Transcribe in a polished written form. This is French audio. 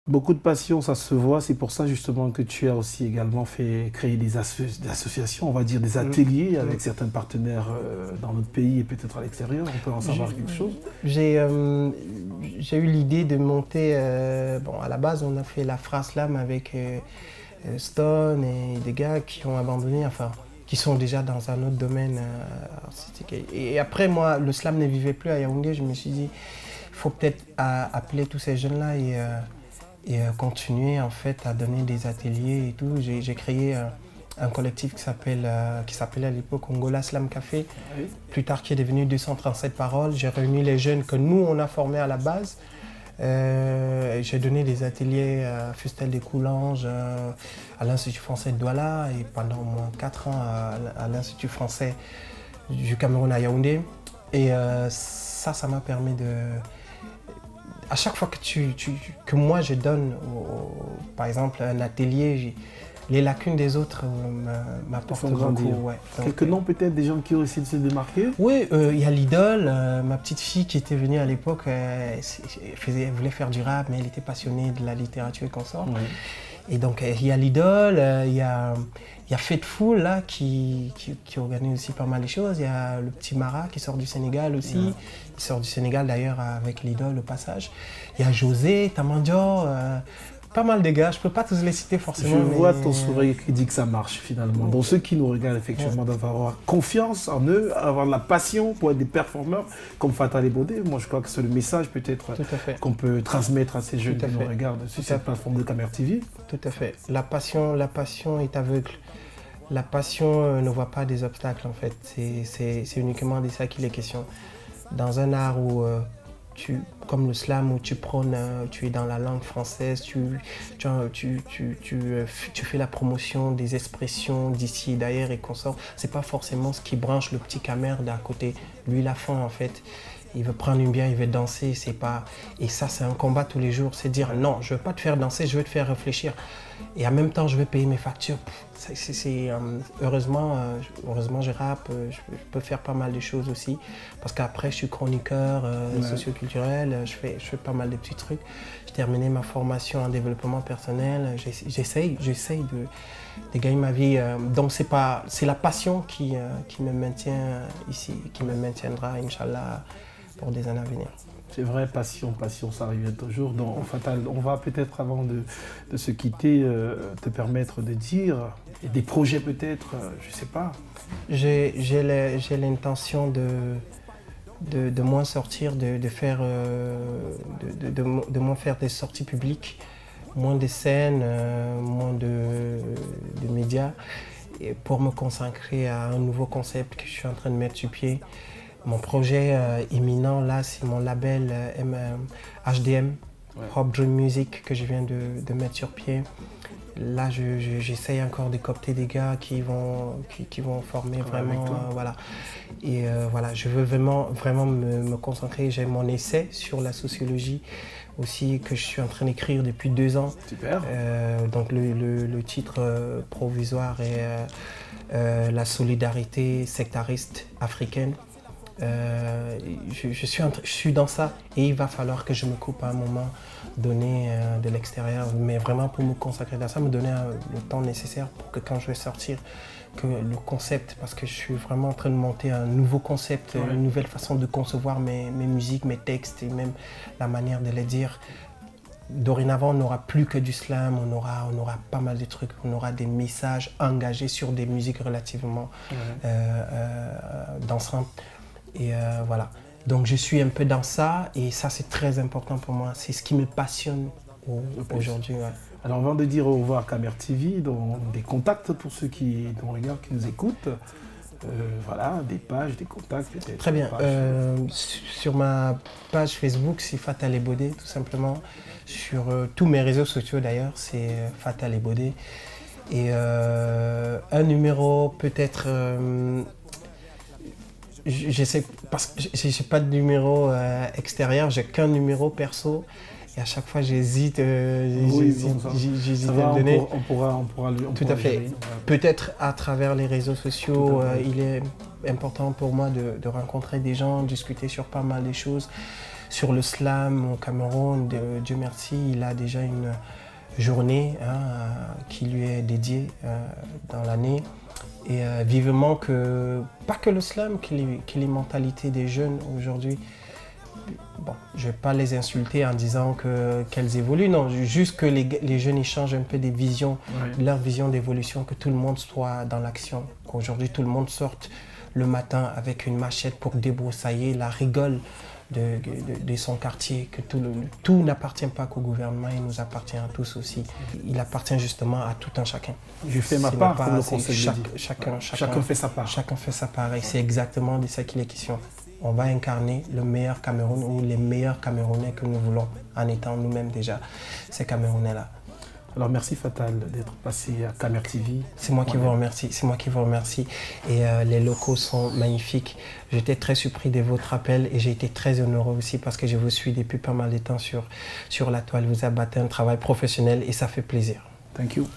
Beaucoup de passion, ça se voit. C'est pour ça justement que tu as aussi également fait créer des associations, on va dire des ateliers avec certains partenaires dans notre pays et peut-être à l'extérieur. On peut en savoir quelque chose. J'ai j'ai eu l'idée de monter, bon à la base on a fait la phrase slam avec Stone et des gars qui ont abandonné, enfin qui sont déjà dans un autre domaine artistique. Et après moi, le slam ne vivait plus à Yaoundé, je me suis dit, il faut peut-être appeler tous ces jeunes-là et continuer en fait à donner des ateliers et tout. J'ai créé un collectif qui s'appelait à l'époque Angola Slam Café, Oui. plus tard qui est devenu 237 paroles. J'ai réuni les jeunes que nous on a formés à la base. J'ai donné des ateliers à Fustel des Coulanges, à l'Institut français de Douala et pendant au moins 4 ans à l'Institut français du Cameroun à Yaoundé. Et ça m'a permis de... À chaque fois que moi je donne, par exemple, un atelier, les lacunes des autres m'apportent Font beaucoup. grandir. Ouais. Quelques noms peut-être des gens qui ont essayé de se démarquer. Oui, il y a l'idole, ma petite fille qui était venue à l'époque, elle voulait faire du rap, mais elle était passionnée de la littérature et consorts. Oui. Et donc il y a l'idole, il y a Faithful là, qui organise aussi pas mal de choses. Il y a le petit Mara qui sort du Sénégal aussi. Ouais. Il sort du Sénégal d'ailleurs avec l'idole au passage. Il y a José, Tamandio, pas mal de gars. Je peux pas tous les citer forcément. Je vois ton sourire qui dit que ça marche finalement. Donc ceux qui nous regardent effectivement doivent avoir confiance en eux, avoir de la passion pour être des performeurs comme Fatal et Bodé. Moi je crois que c'est le message peut-être Tout à fait. qu'on peut transmettre à ces jeunes Tout à qui nous fait. regardent sur Tout à cette fait. plateforme de Camer TV. Tout à fait. La passion est aveugle. La passion ne voit pas des obstacles en fait. C'est uniquement de ça qu'il est question. Dans un art où comme le slam, où tu prônes, tu es dans la langue française, tu fais la promotion des expressions d'ici et d'ailleurs et consorts. C'est pas forcément ce qui branche le petit camère d'à côté. Lui, il a faim en fait. Il veut prendre une bière, il veut danser, c'est pas... Et ça, c'est un combat tous les jours. C'est dire non, je veux pas te faire danser, je veux te faire réfléchir. Et en même temps, je vais payer mes factures. Heureusement, je rappe, je peux faire pas mal de choses aussi. Parce qu'après, je suis chroniqueur socioculturel, je fais pas mal de petits trucs. J'ai terminé ma formation en développement personnel. J'essaye de gagner ma vie. Donc, c'est la passion qui me maintient ici, qui me maintiendra, Inch'Allah, pour des années à venir. C'est vrai, passion, ça revient toujours. Donc, Fatal, on va peut-être avant de se quitter, te permettre de dire, et des projets peut-être, je sais pas. J'ai l'intention de moins sortir, de moins faire des sorties publiques, moins de scènes, moins de médias, et pour me consacrer à un nouveau concept que je suis en train de mettre sur pied. Mon projet imminent là, c'est mon label HDM, Hop Dream Music, que je viens de mettre sur pied. Là, j'essaye encore de coopter des gars qui vont former vraiment, voilà. Et voilà, je veux vraiment me concentrer. J'ai mon essai sur la sociologie aussi que je suis en train d'écrire depuis 2 ans. Super. Donc le titre provisoire est la solidarité sectariste africaine. Je suis dans ça et il va falloir que je me coupe à un moment donné de l'extérieur, mais vraiment pour me consacrer à ça, me donner le temps nécessaire pour que quand je vais sortir, que le concept, parce que je suis vraiment en train de monter un nouveau concept, une nouvelle façon de concevoir mes musiques, mes textes et même la manière de les dire. Dorénavant, on n'aura plus que du slam, on aura pas mal de trucs, on aura des messages engagés sur des musiques relativement dansantes. Et voilà. Donc je suis un peu dans ça et ça c'est très important pour moi. C'est ce qui me passionne aujourd'hui. Ouais. Alors avant de dire au revoir Camer TV, donc, des contacts pour ceux qui nous regardent, qui nous écoutent. Voilà, des pages, des contacts peut-être. Très bien. Sur ma page Facebook, c'est Fatal et Bodé, tout simplement. Sur tous mes réseaux sociaux d'ailleurs, c'est Fatal et Bodé. Et un numéro peut-être... j'essaie, parce que j'ai pas de numéro extérieur, j'ai qu'un numéro perso. Et à chaque fois, j'hésite, Oui, bon, j'hésite ça à va, le donner. on pourra Tout à fait. Peut-être à travers les réseaux sociaux, il est important pour moi de rencontrer des gens, discuter sur pas mal de choses. Sur le slam au Cameroun, Dieu merci, il a déjà une journée qui lui est dédiée dans l'année. Et vivement que, pas que le slam, que les mentalités des jeunes aujourd'hui, bon, je ne vais pas les insulter en disant qu'elles évoluent, non, juste que les jeunes échangent un peu des visions, leur vision d'évolution, que tout le monde soit dans l'action, qu'aujourd'hui tout le monde sorte le matin avec une machette pour débroussailler la rigole de son quartier, que tout n'appartient pas qu'au gouvernement, il nous appartient à tous aussi. Il appartient justement à tout un chacun. Je fais ma part, comme le conseil le dit. Chacun fait sa part. Chacun fait sa part et c'est exactement de ça qu'il est question. On va incarner le meilleur Cameroun ou les meilleurs Camerounais que nous voulons en étant nous-mêmes déjà ces Camerounais-là. Alors merci Fatal d'être passé à Camer TV. C'est moi qui vous remercie, c'est moi qui vous remercie. Et les locaux sont magnifiques. J'étais très surpris de votre appel et j'ai été très honoré aussi parce que je vous suis depuis pas mal de temps sur la toile. Vous abattez un travail professionnel et ça fait plaisir. Thank you.